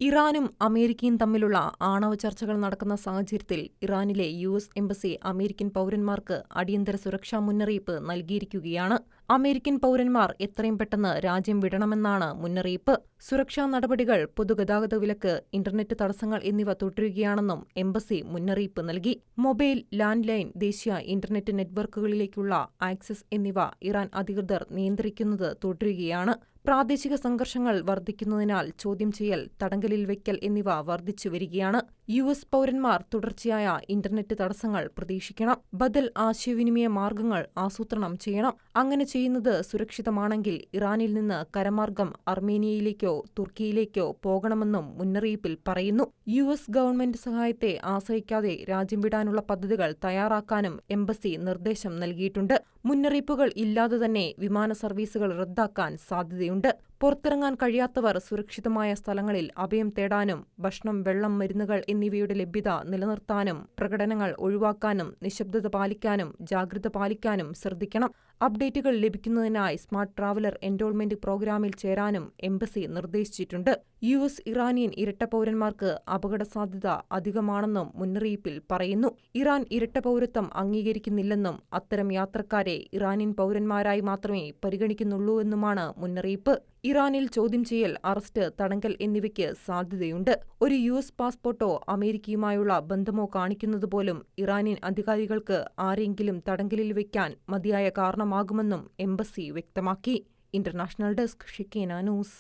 ഇറാനും അമേരിക്കയും തമ്മിലുള്ള ആണവ ചർച്ചകൾ നടക്കുന്ന സാഹചര്യത്തിൽ ഇറാനിലെ യു.എസ്. എംബസി അമേരിക്കൻ പൗരന്മാർക്ക് അടിയന്തര സുരക്ഷാ മുന്നറിയിപ്പ് നൽകിയിരിക്കുകയാണ്. അമേരിക്കൻ പൗരന്മാർ എത്രയും പെട്ടെന്ന് രാജ്യം വിടണമെന്നാണ് മുന്നറിയിപ്പ്. സുരക്ഷാ നടപടികൾ, പൊതുഗതാഗത വിലക്ക്, ഇന്റർനെറ്റ് തടസ്സങ്ങൾ എന്നിവ തുടരുകയാണെന്നും എംബസി മുന്നറിയിപ്പ് നൽകി. മൊബൈൽ, ലാൻഡ് ലൈൻ, ദേശീയ ഇന്റർനെറ്റ് നെറ്റ്വർക്കുകളിലേക്കുള്ള ആക്സസ് എന്നിവ ഇറാൻ അധികൃതർ നിയന്ത്രിക്കുന്നത് തുടരുകയാണ്. പ്രാദേശിക സംഘർഷങ്ങൾ വർദ്ധിക്കുന്നതിനാൽ ചോദ്യം ചെയ്യൽ, തടങ്കലിൽ വയ്ക്കൽ എന്നിവ വർദ്ധിച്ചുവരികയാണ്. യു.എസ്. പൗരന്മാർ തുടർച്ചയായ ഇന്റർനെറ്റ് തടസ്സങ്ങൾ പ്രതീക്ഷിക്കണം. ബദൽ ആശയവിനിമയ മാർഗങ്ങൾ ആസൂത്രണം ചെയ്യണം. അങ്ങനെ ചെയ്യുന്നത് സുരക്ഷിതമാണെങ്കിൽ ഇറാനിൽ നിന്ന് കരമാർഗം അർമേനിയയിലേക്കോ തുർക്കിയിലേക്കോ പോകണമെന്നും മുന്നറിയിപ്പിൽ പറയുന്നു. യു.എസ്. ഗവൺമെന്റ് സഹായത്തെ ആശ്രയിക്കാതെ രാജ്യം വിടാനുള്ള പദ്ധതികൾ തയ്യാറാക്കാനും എംബസി നിർദ്ദേശം നൽകിയിട്ടുണ്ട്. മുന്നറിയിപ്പുകൾ ഇല്ലാതെ തന്നെ വിമാന സർവീസുകൾ റദ്ദാക്കാൻ സാധ്യതയുണ്ട്. പുറത്തിറങ്ങാൻ കഴിയാത്തവർ സുരക്ഷിതമായ സ്ഥലങ്ങളിൽ അഭയം തേടാനും ഭക്ഷണം, വെള്ളം, മരുന്നുകൾ എന്നിവയുടെ ലഭ്യത നിലനിർത്താനും പ്രകടനങ്ങൾ ഒഴിവാക്കാനും നിശബ്ദത പാലിക്കാനും ജാഗ്രത പാലിക്കാനും ശ്രദ്ധിക്കണം. അപ്ഡേറ്റുകൾ ലഭിക്കുന്നതിനായി സ്മാർട്ട് ട്രാവലർ എൻറോൾമെന്റ് പ്രോഗ്രാമിൽ ചേരാനും എംബസി നിർദ്ദേശിച്ചിട്ടുണ്ട്. യു.എസ്. ഇറാനിയൻ ഇരട്ട പൗരന്മാർക്ക് അപകടസാധ്യത അധികമാണെന്നും മുന്നറിയിപ്പിൽ പറയുന്നു. ഇറാൻ ഇരട്ട പൗരത്വം അംഗീകരിക്കുന്നില്ലെന്നും അത്തരം യാത്രക്കാരെ ഇറാനിയൻ പൗരന്മാരായി മാത്രമേ പരിഗണിക്കുന്നുള്ളൂവെന്നുമാണ് മുന്നറിയിപ്പ്. ഇറാനിൽ ചോദ്യം ചെയ്യൽ, അറസ്റ്റ്, തടങ്കൽ എന്നിവയ്ക്ക് സാധ്യതയുണ്ട്. ഒരു യു.എസ്. പാസ്പോർട്ടോ അമേരിക്കയുമായുള്ള ബന്ധമോ കാണിക്കുന്നതുപോലും ഇറാനിയൻ അധികാരികൾക്ക് ആരെയെങ്കിലും തടങ്കലിൽ വയ്ക്കാൻ മതിയായ കാരണമാകുമെന്നും എംബസി വ്യക്തമാക്കി. International desk, Shekinah news.